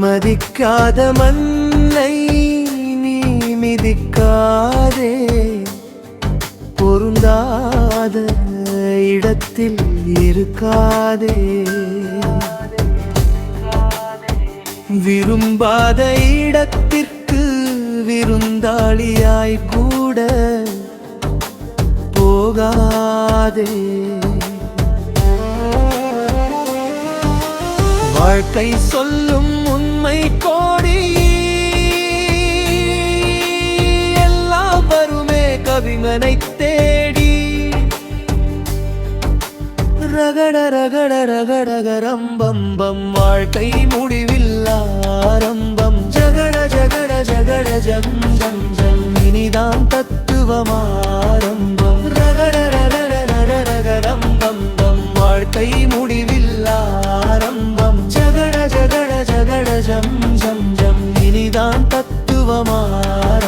மதிக்காத மண்ணை நீ மிதிக்காதே, பொருந்தாத இடத்தில் இருக்காதே, விரும்பாத இடத்திற்கு விருந்தாளியாய் கூட போகாதே. வாழ்க்கை சொல்லும் உண்மை கோடி, எல்லாம் வருமே கவிஞனை தேடி. ரகட ரகட ரகடக ரம்பம்பம், வாழ்க்கை முடிவில்லா ஆரம்பம். ஜகட ஜகட ஜகட ஜம் ஜம் ஜம், இனிதான் தத்துவமாரம்பம். ரகட ரகட ரகடக ரம்பம்பம், வாழ்க்கை முடிவில்லா ஆரம்பம். ஜகட ஜகட ஜகட ஜம் ஜம் ஜம், இனிதான் தத்துவமாரம்பம்.